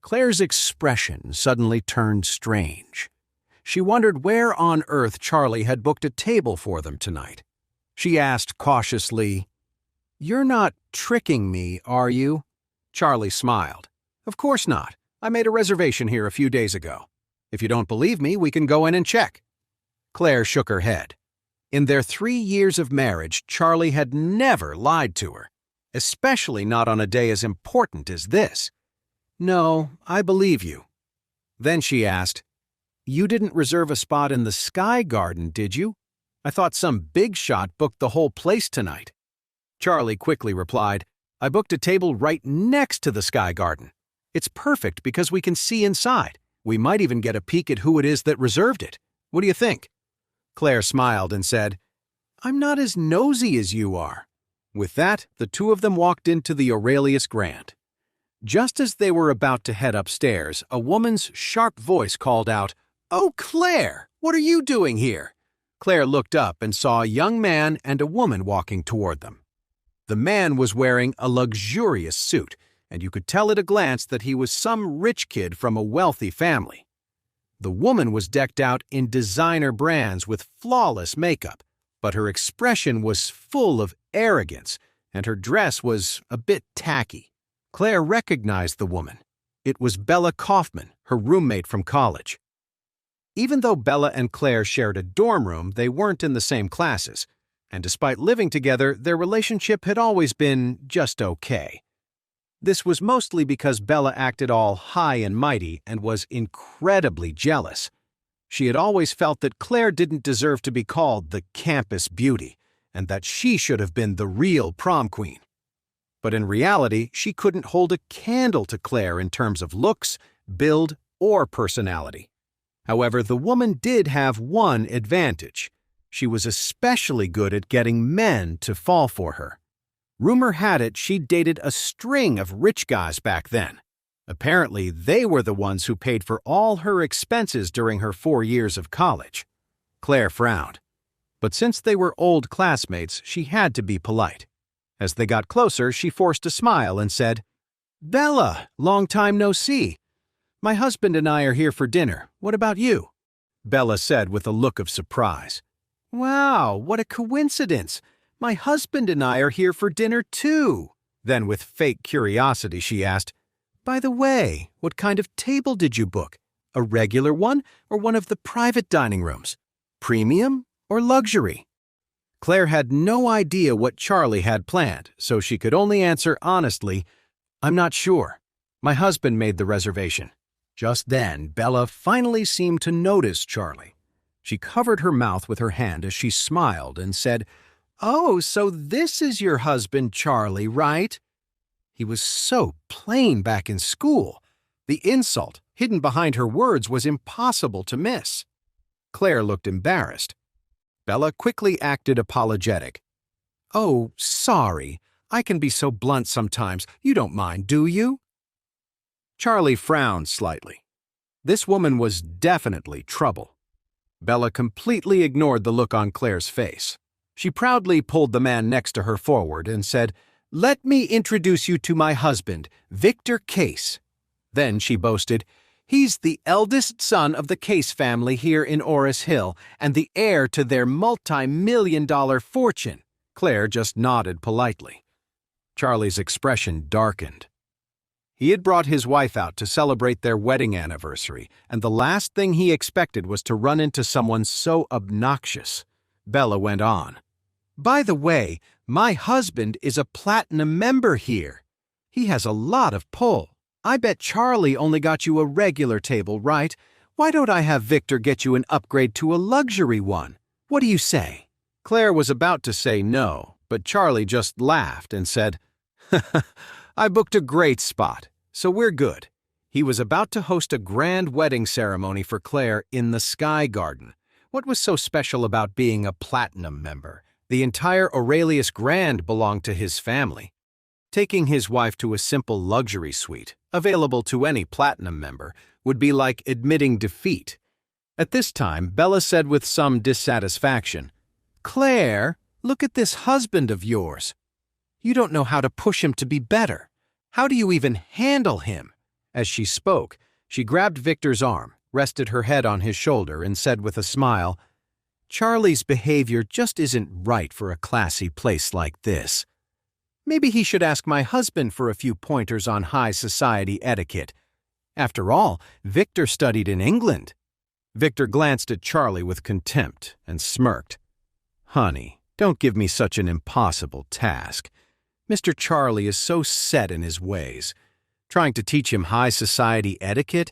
Claire's expression suddenly turned strange. She wondered where on earth Charlie had booked a table for them tonight. She asked cautiously, "You're not tricking me, are you?" Charlie smiled. "Of course not. I made a reservation here a few days ago. If you don't believe me, we can go in and check." Claire shook her head. In their 3 years of marriage, Charlie had never lied to her, especially not on a day as important as this. "No, I believe you." Then she asked, "You didn't reserve a spot in the Sky Garden, did you? I thought some big shot booked the whole place tonight." Charlie quickly replied, "I booked a table right next to the Sky Garden. It's perfect because we can see inside. We might even get a peek at who it is that reserved it. What do you think?" Claire smiled and said, "I'm not as nosy as you are." With that, the two of them walked into the Aurelius Grand. Just as they were about to head upstairs, a woman's sharp voice called out, "Oh, Claire, what are you doing here?" Claire looked up and saw a young man and a woman walking toward them. The man was wearing a luxurious suit, and you could tell at a glance that he was some rich kid from a wealthy family. The woman was decked out in designer brands with flawless makeup, but her expression was full of arrogance, and her dress was a bit tacky. Claire recognized the woman. It was Bella Kaufman, her roommate from college. Even though Bella and Claire shared a dorm room, they weren't in the same classes, and despite living together, their relationship had always been just okay. This was mostly because Bella acted all high and mighty and was incredibly jealous. She had always felt that Claire didn't deserve to be called the campus beauty, and that she should have been the real prom queen. But in reality, she couldn't hold a candle to Claire in terms of looks, build, or personality. However, the woman did have one advantage. She was especially good at getting men to fall for her. Rumor had it she dated a string of rich guys back then. Apparently, they were the ones who paid for all her expenses during her 4 years of college. Claire frowned. But since they were old classmates, she had to be polite. As they got closer, she forced a smile and said, "Bella, long time no see. My husband and I are here for dinner. What about you?" Bella said with a look of surprise. "Wow, what a coincidence. My husband and I are here for dinner too." Then with fake curiosity, she asked, "By the way, what kind of table did you book? A regular one or one of the private dining rooms? Premium or luxury?" Claire had no idea what Charlie had planned, so she could only answer honestly, "I'm not sure. My husband made the reservation." Just then, Bella finally seemed to notice Charlie. She covered her mouth with her hand as she smiled and said, "Oh, so this is your husband, Charlie, right?" He was so plain back in school. The insult hidden behind her words was impossible to miss. Claire looked embarrassed. Bella quickly acted apologetic. "Oh, sorry. I can be so blunt sometimes. You don't mind, do you?" Charlie frowned slightly. This woman was definitely trouble. Bella completely ignored the look on Claire's face. She proudly pulled the man next to her forward and said, "Let me introduce you to my husband, Victor Case." Then she boasted, "He's the eldest son of the Case family here in Oris Hill and the heir to their multi-million-dollar fortune." Claire just nodded politely. Charlie's expression darkened. He had brought his wife out to celebrate their wedding anniversary, and the last thing he expected was to run into someone so obnoxious. Bella went on, "By the way, my husband is a platinum member here. He has a lot of pull. I bet Charlie only got you a regular table, right? Why don't I have Victor get you an upgrade to a luxury one? What do you say?" Claire was about to say no, but Charlie just laughed and said, "I booked a great spot, so we're good." He was about to host a grand wedding ceremony for Claire in the Sky Garden. What was so special about being a platinum member? The entire Aurelius Grand belonged to his family. Taking his wife to a simple luxury suite, available to any platinum member, would be like admitting defeat. At this time, Bella said with some dissatisfaction, "Claire, look at this husband of yours. You don't know how to push him to be better. How do you even handle him? As she spoke, she grabbed Victor's arm, rested her head on his shoulder, and said with a smile, "Charlie's behavior just isn't right for a classy place like this. Maybe he should ask my husband for a few pointers on high society etiquette. After all, Victor studied in England." Victor glanced at Charlie with contempt and smirked. "Honey, don't give me such an impossible task. Mr. Charlie is so set in his ways. Trying to teach him high society etiquette?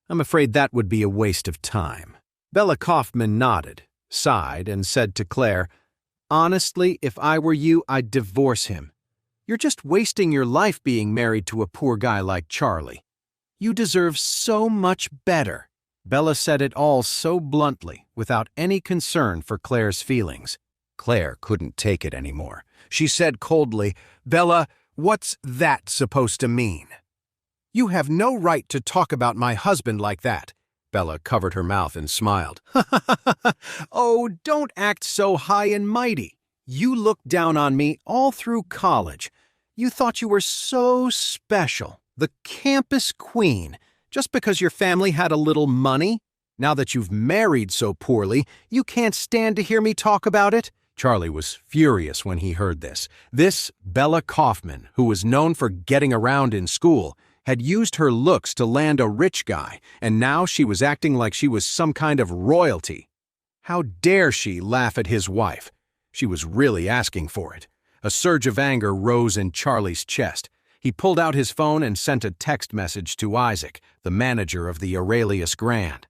I'm afraid that would be a waste of time." Bella Kaufman nodded, sighed, and said to Claire, "Honestly, if I were you, I'd divorce him. You're just wasting your life being married to a poor guy like Charlie. You deserve so much better." Bella said it all so bluntly, without any concern for Claire's feelings. Claire couldn't take it anymore. She said coldly, "Bella, what's that supposed to mean?" "You have no right to talk about my husband like that." Bella covered her mouth and smiled. "Oh, don't act so high and mighty. You looked down on me all through college. You thought you were so special, the campus queen, just because your family had a little money. Now that you've married so poorly, you can't stand to hear me talk about it." Charlie was furious when he heard this. This Bella Kaufman, who was known for getting around in school, had used her looks to land a rich guy, and now she was acting like she was some kind of royalty. How dare she laugh at his wife? She was really asking for it. A surge of anger rose in Charlie's chest. He pulled out his phone and sent a text message to Isaac, the manager of the Aurelius Grand.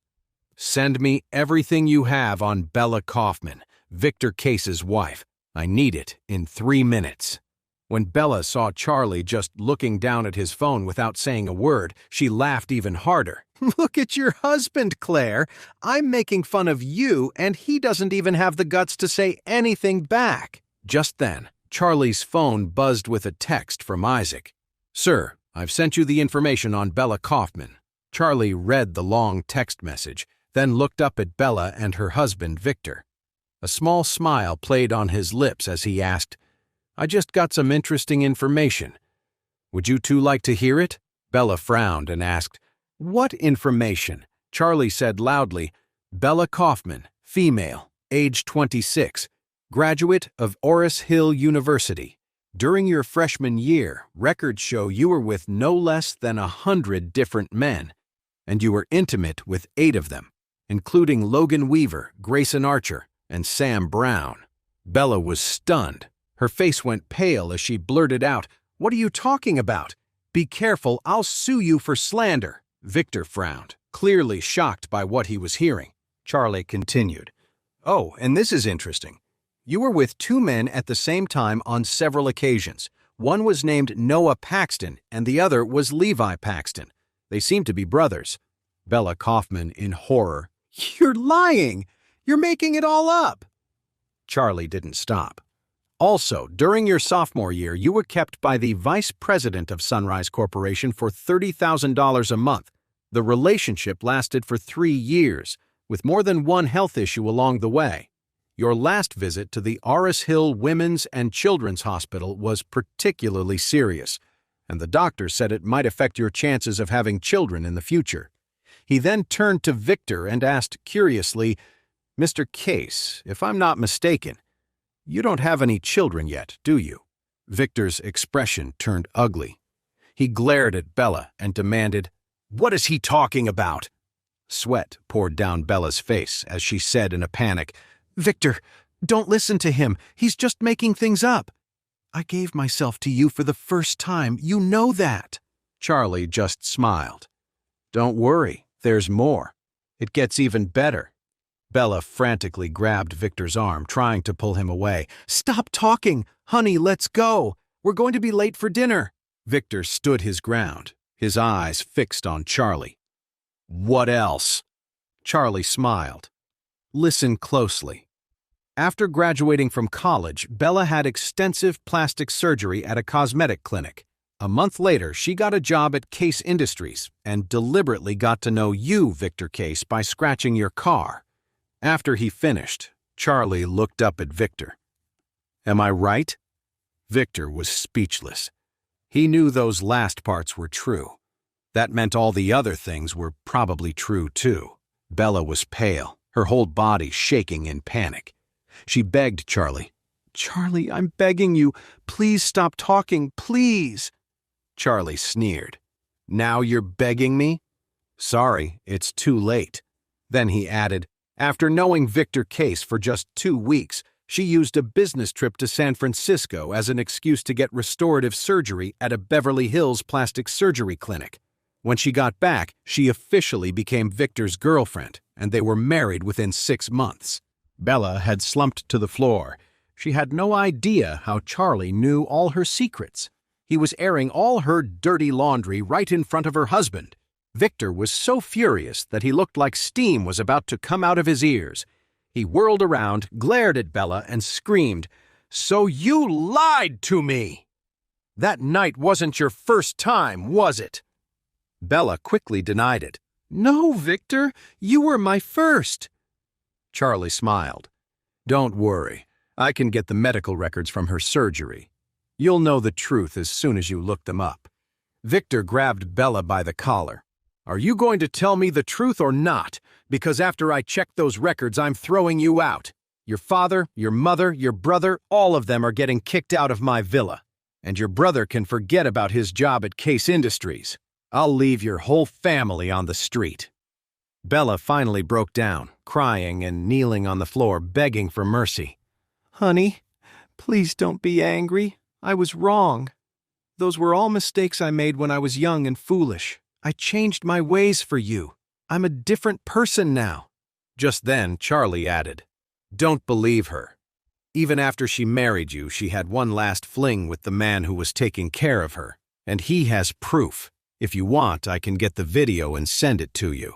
"Send me everything you have on Bella Kaufman, Victor Case's wife. I need it in 3 minutes." When Bella saw Charlie just looking down at his phone without saying a word, she laughed even harder. "Look at your husband, Claire. I'm making fun of you, and he doesn't even have the guts to say anything back." Just then, Charlie's phone buzzed with a text from Isaac. "Sir, I've sent you the information on Bella Kaufman." Charlie read the long text message, then looked up at Bella and her husband, Victor. A small smile played on his lips as he asked, "I just got some interesting information. Would you two like to hear it?" Bella frowned and asked, "What information?" Charlie said loudly, "Bella Kaufman, female, age 26, graduate of Oris Hill University. During your freshman year, records show you were with no less than 100 different men, and you were intimate with 8 of them, including Logan Weaver, Grayson Archer, and Sam Brown." Bella was stunned. Her face went pale as she blurted out, "What are you talking about? Be careful, I'll sue you for slander." Victor frowned, clearly shocked by what he was hearing. Charlie continued, "Oh, and this is interesting. You were with 2 men at the same time on several occasions. One was named Noah Paxton, and the other was Levi Paxton. They seem to be brothers." Bella Kaufman, in horror, "You're lying! You're making it all up!" Charlie didn't stop. "Also, during your sophomore year, you were kept by the vice president of Sunrise Corporation for $30,000 a month. The relationship lasted for 3 years, with more than one health issue along the way. Your last visit to the Oris Hill Women's and Children's Hospital was particularly serious, and the doctor said it might affect your chances of having children in the future." He then turned to Victor and asked curiously, "Mr. Case, if I'm not mistaken, you don't have any children yet, do you?" Victor's expression turned ugly. He glared at Bella and demanded, "What is he talking about?" Sweat poured down Bella's face as she said in a panic, "Victor, don't listen to him. He's just making things up. I gave myself to you for the first time. You know that." Charlie just smiled. "Don't worry, there's more. It gets even better." Bella frantically grabbed Victor's arm, trying to pull him away. "Stop talking! Honey, let's go! We're going to be late for dinner!" Victor stood his ground, his eyes fixed on Charlie. "What else?" Charlie smiled. "Listen closely. After graduating from college, Bella had extensive plastic surgery at a cosmetic clinic. A month later, she got a job at Case Industries and deliberately got to know you, Victor Case, by scratching your car. After he finished, Charlie looked up at Victor. "Am I right?" Victor was speechless. He knew those last parts were true. That meant all the other things were probably true too. Bella was pale, her whole body shaking in panic. She begged Charlie, "Charlie, I'm begging you, please stop talking, please." Charlie sneered. "Now you're begging me? Sorry, it's too late." Then he added, after knowing Victor Case for just 2 weeks, she used a business trip to San Francisco as an excuse to get restorative surgery at a Beverly Hills plastic surgery clinic. When she got back, she officially became Victor's girlfriend, and they were married within 6 months. Bella had slumped to the floor. She had no idea how Charlie knew all her secrets. He was airing all her dirty laundry right in front of her husband. Victor was so furious that he looked like steam was about to come out of his ears. He whirled around, glared at Bella, and screamed, "So you lied to me! That night wasn't your first time, was it?" Bella quickly denied it. "No, Victor, you were my first." Charlie smiled. "Don't worry, I can get the medical records from her surgery. You'll know the truth as soon as you look them up." Victor grabbed Bella by the collar. "Are you going to tell me the truth or not? Because after I check those records, I'm throwing you out. Your father, your mother, your brother, all of them are getting kicked out of my villa. And your brother can forget about his job at Case Industries. I'll leave your whole family on the street." Bella finally broke down, crying and kneeling on the floor, begging for mercy. "Honey, please don't be angry. I was wrong. Those were all mistakes I made when I was young and foolish. I changed my ways for you. I'm a different person now." Just then, Charlie added, "Don't believe her. Even after she married you, she had one last fling with the man who was taking care of her. And he has proof. If you want, I can get the video and send it to you."